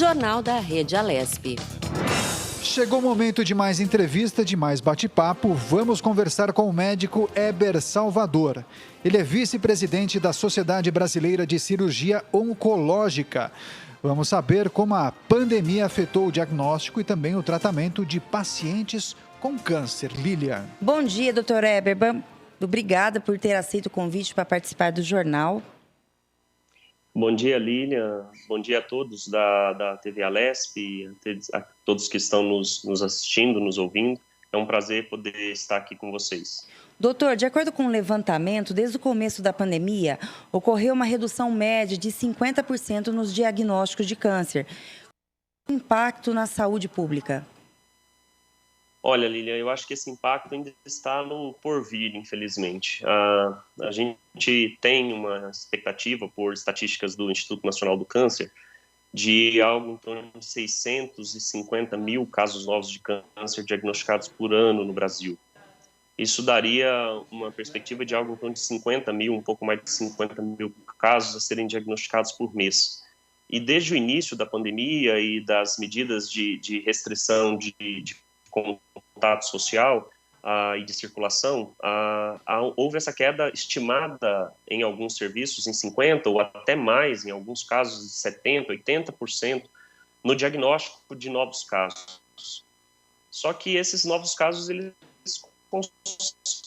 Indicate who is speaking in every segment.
Speaker 1: Jornal da Rede Alesp.
Speaker 2: Chegou o momento de mais entrevista, de mais bate-papo. Vamos conversar com o médico Heber Salvador. Ele é vice-presidente da Sociedade Brasileira de Cirurgia Oncológica. Vamos saber como a pandemia afetou o diagnóstico e também o tratamento de pacientes com câncer. Lilian.
Speaker 3: Bom dia, doutor Heber. Obrigada por ter aceito o convite para participar do jornal.
Speaker 4: Bom dia, Lilian. Bom dia a todos da TV Alesp, a todos que estão nos assistindo, nos ouvindo. É um prazer poder estar aqui com vocês.
Speaker 3: Doutor, de acordo com o levantamento, desde o começo da pandemia, ocorreu uma redução média de 50% nos diagnósticos de câncer. Qual o impacto na saúde pública?
Speaker 4: Olha, Lilian, eu acho que esse impacto ainda está no porvir, infelizmente. A gente tem uma expectativa, por estatísticas do Instituto Nacional do Câncer, de algo em torno de 650 mil casos novos de câncer diagnosticados por ano no Brasil. Isso daria uma perspectiva de algo em torno de 50 mil, um pouco mais de 50 mil casos a serem diagnosticados por mês. E desde o início da pandemia e das medidas de restrição de contato social e de circulação, houve essa queda estimada em alguns serviços em 50% ou até mais, em alguns casos de 70%, 80% no diagnóstico de novos casos. Só que esses novos casos, eles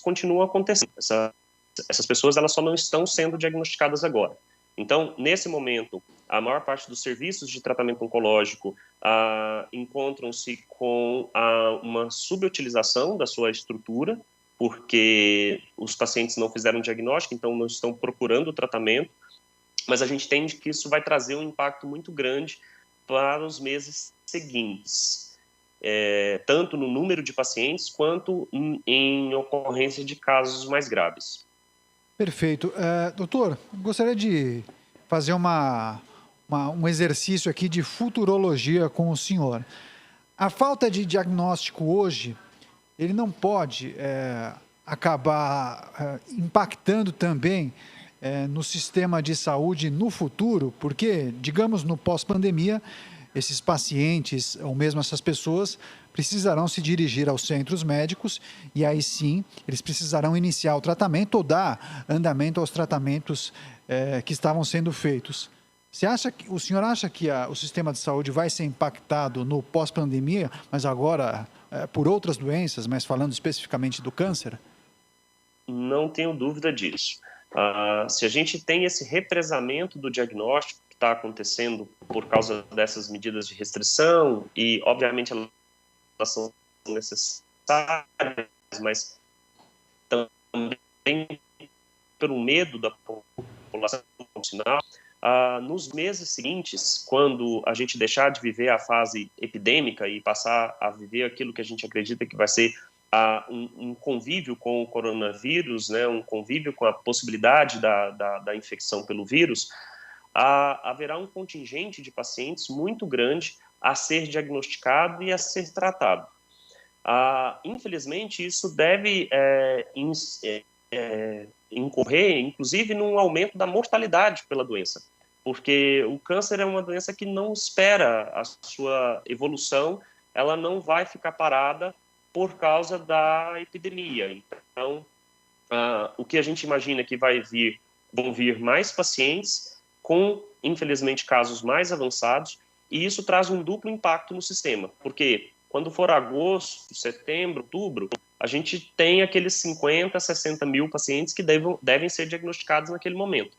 Speaker 4: continuam acontecendo. Essas pessoas, elas só não estão sendo diagnosticadas agora. Então, nesse momento, a maior parte dos serviços de tratamento oncológico encontram-se com uma subutilização da sua estrutura, porque os pacientes não fizeram diagnóstico, então não estão procurando o tratamento, mas a gente entende que isso vai trazer um impacto muito grande para os meses seguintes, tanto no número de pacientes quanto em ocorrência de casos mais graves.
Speaker 2: Perfeito. Doutor, gostaria de fazer um exercício aqui de futurologia com o senhor. A falta de diagnóstico hoje, ele não pode acabar impactando também no sistema de saúde no futuro, porque, digamos, no pós-pandemia, esses pacientes, ou mesmo essas pessoas, precisarão se dirigir aos centros médicos e aí sim eles precisarão iniciar o tratamento ou dar andamento aos tratamentos que estavam sendo feitos. O senhor acha que o sistema de saúde vai ser impactado no pós-pandemia, mas agora por outras doenças, mas falando especificamente do câncer?
Speaker 4: Não tenho dúvida disso. Se a gente tem esse represamento do diagnóstico que está acontecendo por causa dessas medidas de restrição, e obviamente elas são necessárias, mas também pelo medo da população sinal, nos meses seguintes, quando a gente deixar de viver a fase epidêmica e passar a viver aquilo que a gente acredita que vai ser um convívio com o coronavírus, né, um convívio com a possibilidade da infecção pelo vírus, haverá um contingente de pacientes muito grande a ser diagnosticado e a ser tratado. Infelizmente, isso deve incorrer, inclusive, num aumento da mortalidade pela doença, porque o câncer é uma doença que não espera a sua evolução, ela não vai ficar parada por causa da epidemia. Então, o que a gente imagina que vão vir mais pacientes com, infelizmente, casos mais avançados, e isso traz um duplo impacto no sistema, porque quando for agosto, setembro, outubro, a gente tem aqueles 50, 60 mil pacientes que devem ser diagnosticados naquele momento.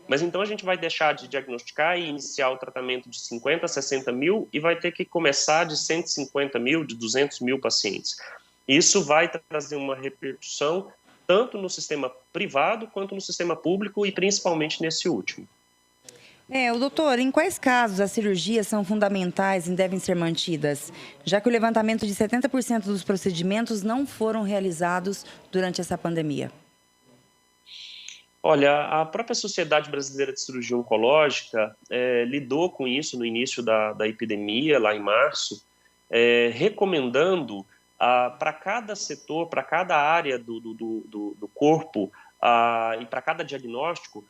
Speaker 4: Mas então a gente vai deixar de diagnosticar e iniciar o tratamento de 50, 60 mil e vai ter que começar de 150 mil, de 200 mil pacientes. Isso vai trazer uma repercussão tanto no sistema privado quanto no sistema público e principalmente nesse último.
Speaker 3: Doutor, em quais casos as cirurgias são fundamentais e devem ser mantidas, já que o levantamento de 70% dos procedimentos não foram realizados durante essa pandemia?
Speaker 4: Olha, a própria Sociedade Brasileira de Cirurgia Oncológica lidou com isso no início da epidemia, lá em março, recomendando para cada setor, para cada área do corpo e para cada diagnóstico,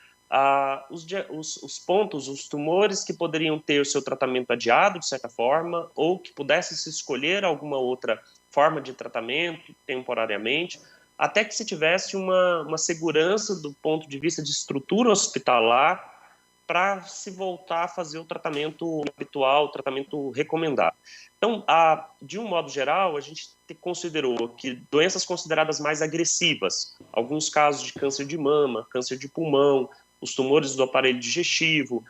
Speaker 4: os pontos, os tumores que poderiam ter o seu tratamento adiado, de certa forma, ou que pudesse se escolher alguma outra forma de tratamento temporariamente, até que se tivesse uma segurança do ponto de vista de estrutura hospitalar para se voltar a fazer o tratamento habitual, o tratamento recomendado. Então, de um modo geral, a gente considerou que doenças consideradas mais agressivas, alguns casos de câncer de mama, câncer de pulmão, os tumores do aparelho digestivo,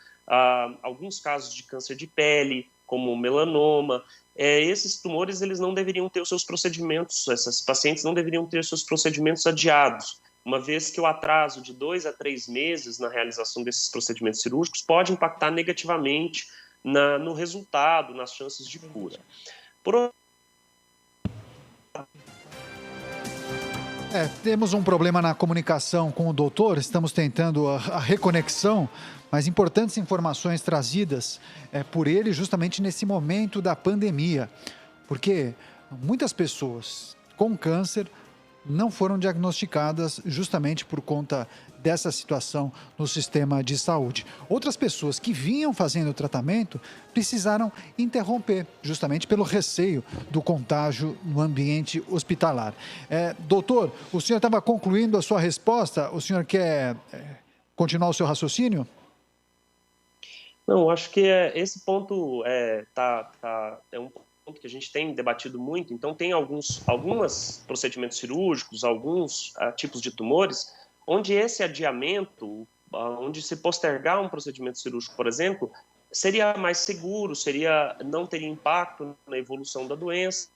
Speaker 4: alguns casos de câncer de pele, como melanoma, esses tumores eles não deveriam ter os seus procedimentos, esses pacientes não deveriam ter os seus procedimentos adiados, uma vez que o atraso de 2 a 3 meses na realização desses procedimentos cirúrgicos pode impactar negativamente no resultado, nas chances de cura.
Speaker 2: Temos um problema na comunicação com o doutor, estamos tentando a reconexão, mas importantes informações trazidas por ele justamente nesse momento da pandemia, porque muitas pessoas com câncer não foram diagnosticadas justamente por conta dessa situação no sistema de saúde. Outras pessoas que vinham fazendo o tratamento precisaram interromper, justamente pelo receio do contágio no ambiente hospitalar. Doutor, o senhor estava concluindo a sua resposta, o senhor quer continuar o seu raciocínio?
Speaker 4: Não, acho que esse ponto é um ponto que a gente tem debatido muito. Então, tem alguns procedimentos cirúrgicos, alguns tipos de tumores, onde esse adiamento, onde se postergar um procedimento cirúrgico, por exemplo, seria mais seguro, não teria impacto na evolução da doença,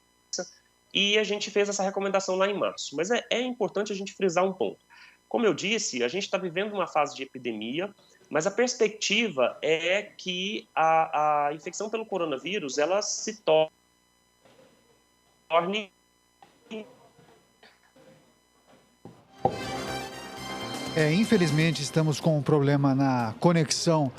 Speaker 4: e a gente fez essa recomendação lá em março. Mas é importante a gente frisar um ponto. Como eu disse, a gente está vivendo uma fase de epidemia, mas a perspectiva é que a infecção pelo coronavírus ela se torne.
Speaker 2: Infelizmente, estamos com um problema na conexão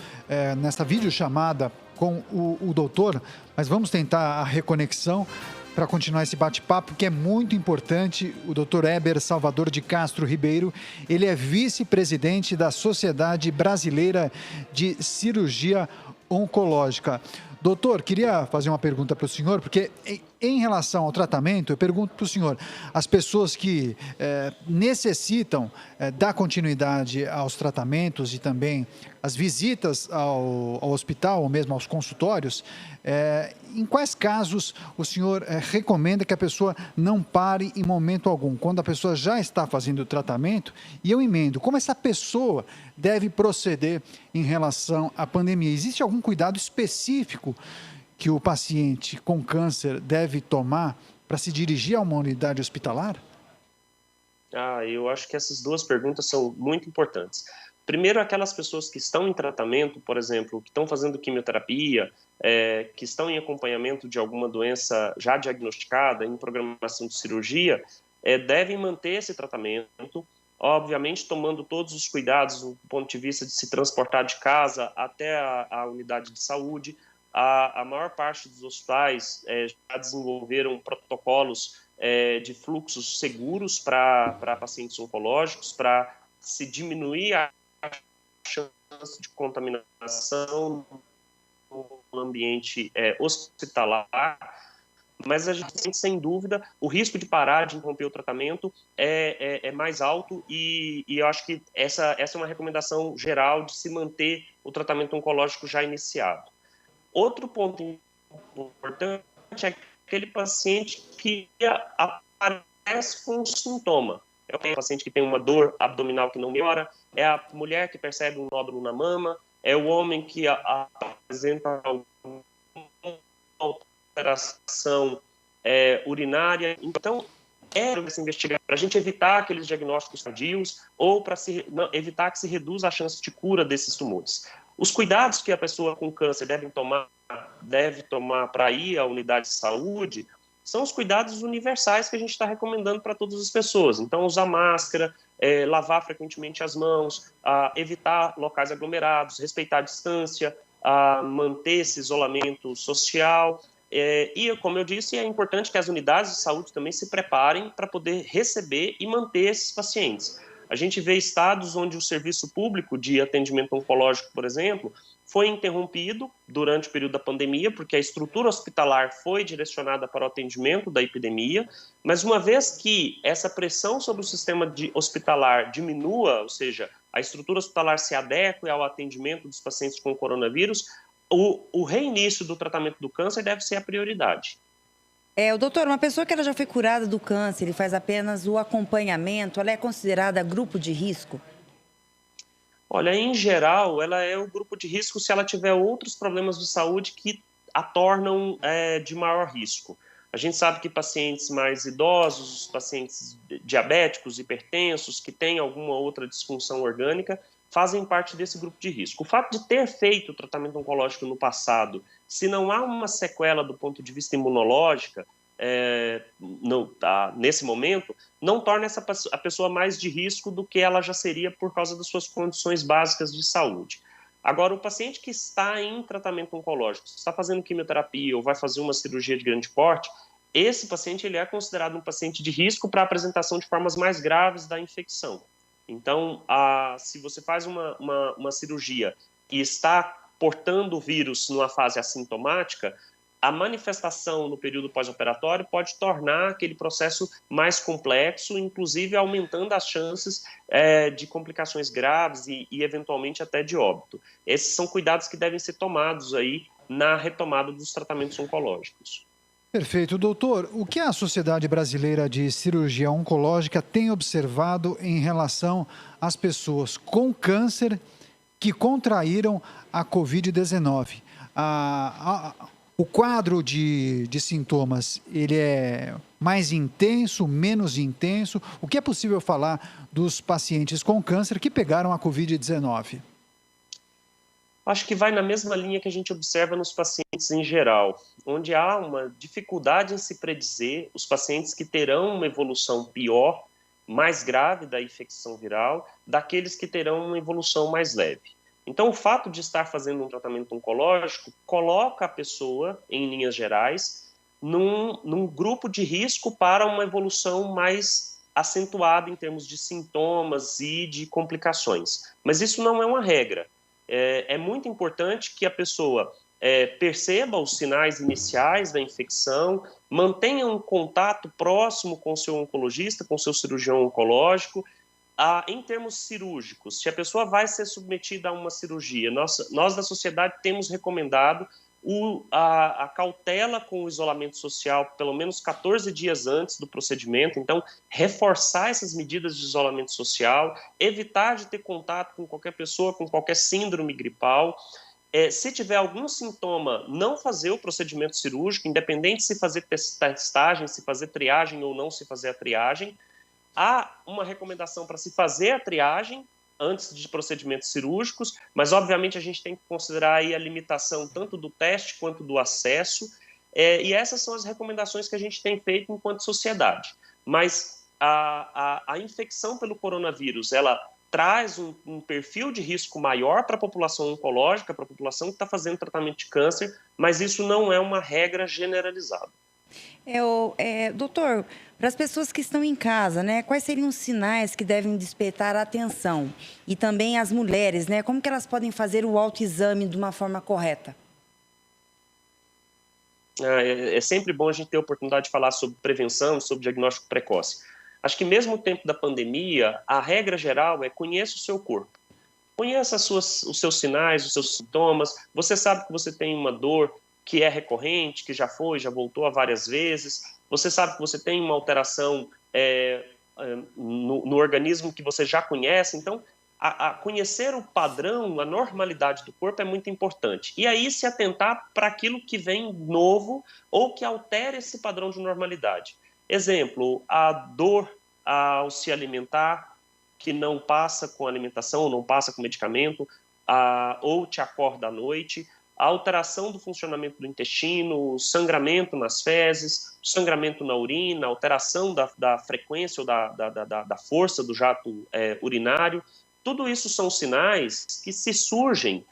Speaker 2: nesta videochamada com o doutor, mas vamos tentar a reconexão para continuar esse bate-papo, que é muito importante. O Dr. Heber Salvador de Castro Ribeiro, ele é vice-presidente da Sociedade Brasileira de Cirurgia Oncológica. Doutor, queria fazer uma pergunta para o senhor, porque em relação ao tratamento, eu pergunto para o senhor, as pessoas que necessitam dar continuidade aos tratamentos e também as visitas ao hospital, ou mesmo aos consultórios, em quais casos o senhor recomenda que a pessoa não pare em momento algum, quando a pessoa já está fazendo o tratamento? E eu emendo, como essa pessoa deve proceder em relação à pandemia? Existe algum cuidado específico que o paciente com câncer deve tomar para se dirigir a uma unidade hospitalar?
Speaker 4: Eu acho que essas duas perguntas são muito importantes. Primeiro, aquelas pessoas que estão em tratamento, por exemplo, que estão fazendo quimioterapia, que estão em acompanhamento de alguma doença já diagnosticada, em programação de cirurgia, devem manter esse tratamento, obviamente tomando todos os cuidados do ponto de vista de se transportar de casa até a unidade de saúde. A maior parte dos hospitais já desenvolveram protocolos de fluxos seguros para pacientes oncológicos, para se diminuir a chance de contaminação no ambiente hospitalar, mas a gente sente, sem dúvida, o risco de parar, de interromper o tratamento é mais alto, e eu acho que essa é uma recomendação geral de se manter o tratamento oncológico já iniciado. Outro ponto importante é aquele paciente que aparece com um sintoma. É o paciente que tem uma dor abdominal que não melhora, é a mulher que percebe um nódulo na mama, é o homem que apresenta alguma alteração urinária. Então, se investigar para a gente evitar aqueles diagnósticos tardios ou para evitar que se reduza a chance de cura desses tumores. Os cuidados que a pessoa com câncer deve tomar para ir à unidade de saúde são os cuidados universais que a gente está recomendando para todas as pessoas. Então, usar máscara, lavar frequentemente as mãos, evitar locais aglomerados, respeitar a distância, manter esse isolamento social. E, como eu disse, é importante que as unidades de saúde também se preparem para poder receber e manter esses pacientes. A gente vê estados onde o serviço público de atendimento oncológico, por exemplo, foi interrompido durante o período da pandemia, porque a estrutura hospitalar foi direcionada para o atendimento da epidemia, mas uma vez que essa pressão sobre o sistema hospitalar diminua, ou seja, a estrutura hospitalar se adeque ao atendimento dos pacientes com coronavírus, o reinício do tratamento do câncer deve ser a prioridade.
Speaker 3: Doutor, uma pessoa que ela já foi curada do câncer e faz apenas o acompanhamento, ela é considerada grupo de risco?
Speaker 4: Olha, em geral, ela é o grupo de risco se ela tiver outros problemas de saúde que a tornam de maior risco. A gente sabe que pacientes mais idosos, pacientes diabéticos, hipertensos, que têm alguma outra disfunção orgânica, fazem parte desse grupo de risco. O fato de ter feito o tratamento oncológico no passado, se não há uma sequela do ponto de vista imunológico, nesse momento, não torna a pessoa mais de risco do que ela já seria por causa das suas condições básicas de saúde. Agora, o paciente que está em tratamento oncológico, está fazendo quimioterapia ou vai fazer uma cirurgia de grande porte, esse paciente ele é considerado um paciente de risco para a apresentação de formas mais graves da infecção. Então, se você faz uma cirurgia e está portando o vírus numa fase assintomática, a manifestação no período pós-operatório pode tornar aquele processo mais complexo, inclusive aumentando as chances de complicações graves e eventualmente até de óbito. Esses são cuidados que devem ser tomados aí na retomada dos tratamentos oncológicos.
Speaker 2: Perfeito. Doutor, o que a Sociedade Brasileira de Cirurgia Oncológica tem observado em relação às pessoas com câncer que contraíram a Covid-19? O quadro de sintomas, ele é mais intenso, menos intenso? O que é possível falar dos pacientes com câncer que pegaram a Covid-19?
Speaker 4: Acho que vai na mesma linha que a gente observa nos pacientes em geral, onde há uma dificuldade em se predizer os pacientes que terão uma evolução pior, mais grave da infecção viral, daqueles que terão uma evolução mais leve. Então, o fato de estar fazendo um tratamento oncológico coloca a pessoa, em linhas gerais, num grupo de risco para uma evolução mais acentuada em termos de sintomas e de complicações. Mas isso não é uma regra. É muito importante que a pessoa perceba os sinais iniciais da infecção, mantenha um contato próximo com o seu oncologista, com o seu cirurgião oncológico. Em termos cirúrgicos, se a pessoa vai ser submetida a uma cirurgia, nós da sociedade temos recomendado a cautela com o isolamento social pelo menos 14 dias antes do procedimento. Então, reforçar essas medidas de isolamento social, evitar de ter contato com qualquer pessoa com qualquer síndrome gripal. Se tiver algum sintoma, não fazer o procedimento cirúrgico, independente se fazer testagem, se fazer triagem ou não se fazer a triagem. Há uma recomendação para se fazer a triagem antes de procedimentos cirúrgicos, mas obviamente a gente tem que considerar aí a limitação tanto do teste quanto do acesso, e essas são as recomendações que a gente tem feito enquanto sociedade. Mas a infecção pelo coronavírus, ela traz um perfil de risco maior para a população oncológica, para a população que está fazendo tratamento de câncer, mas isso não é uma regra generalizada.
Speaker 3: Doutor, para as pessoas que estão em casa, né, quais seriam os sinais que devem despertar a atenção? E também as mulheres, né, como que elas podem fazer o autoexame de uma forma correta?
Speaker 4: É sempre bom a gente ter a oportunidade de falar sobre prevenção, sobre diagnóstico precoce. Acho que mesmo no tempo da pandemia, a regra geral é conheça o seu corpo. Conheça os seus sinais, os seus sintomas. Você sabe que você tem uma dor que é recorrente, que já voltou várias vezes. Você sabe que você tem uma alteração no organismo que você já conhece. Então, conhecer o padrão, a normalidade do corpo é muito importante. E aí se atentar para aquilo que vem novo ou que altere esse padrão de normalidade. Exemplo, a dor ao se alimentar, que não passa com alimentação, ou não passa com medicamento, ou te acorda à noite, a alteração do funcionamento do intestino, o sangramento nas fezes, o sangramento na urina, a alteração da frequência ou da força do jato urinário. Tudo isso são sinais que, se surgem,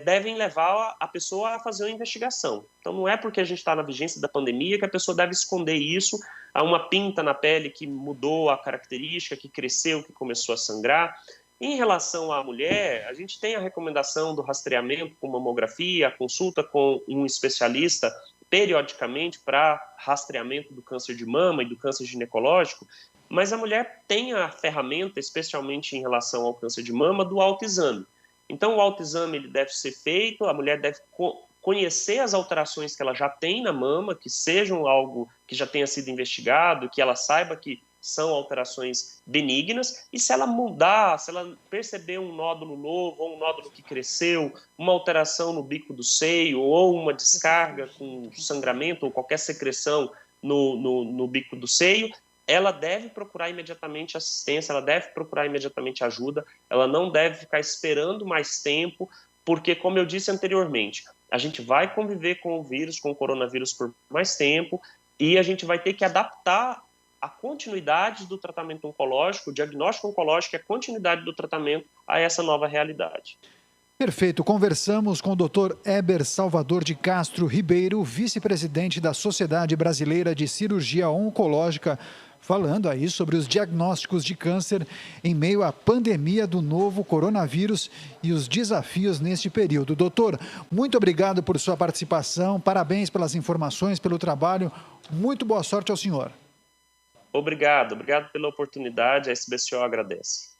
Speaker 4: devem levar a pessoa a fazer uma investigação. Então, não é porque a gente está na vigência da pandemia que a pessoa deve esconder isso. Há uma pinta na pele que mudou a característica, que cresceu, que começou a sangrar. Em relação à mulher, a gente tem a recomendação do rastreamento com mamografia, a consulta com um especialista periodicamente para rastreamento do câncer de mama e do câncer ginecológico, mas a mulher tem a ferramenta, especialmente em relação ao câncer de mama, do autoexame. Então, o autoexame ele deve ser feito, a mulher deve conhecer as alterações que ela já tem na mama, que sejam algo que já tenha sido investigado, que ela saiba que são alterações benignas, e se ela mudar, se ela perceber um nódulo novo, ou um nódulo que cresceu, uma alteração no bico do seio, ou uma descarga com sangramento, ou qualquer secreção no bico do seio, ela deve procurar imediatamente assistência, ela deve procurar imediatamente ajuda, ela não deve ficar esperando mais tempo, porque, como eu disse anteriormente, a gente vai conviver com o vírus, com o coronavírus por mais tempo, e a gente vai ter que adaptar a continuidade do tratamento oncológico, o diagnóstico oncológico e a continuidade do tratamento a essa nova realidade.
Speaker 2: Perfeito. Conversamos com o Dr. Heber Salvador de Castro Ribeiro, vice-presidente da Sociedade Brasileira de Cirurgia Oncológica, falando aí sobre os diagnósticos de câncer em meio à pandemia do novo coronavírus e os desafios neste período. Doutor, muito obrigado por sua participação, parabéns pelas informações, pelo trabalho, muito boa sorte ao senhor.
Speaker 4: Obrigado pela oportunidade, a SBCO agradece.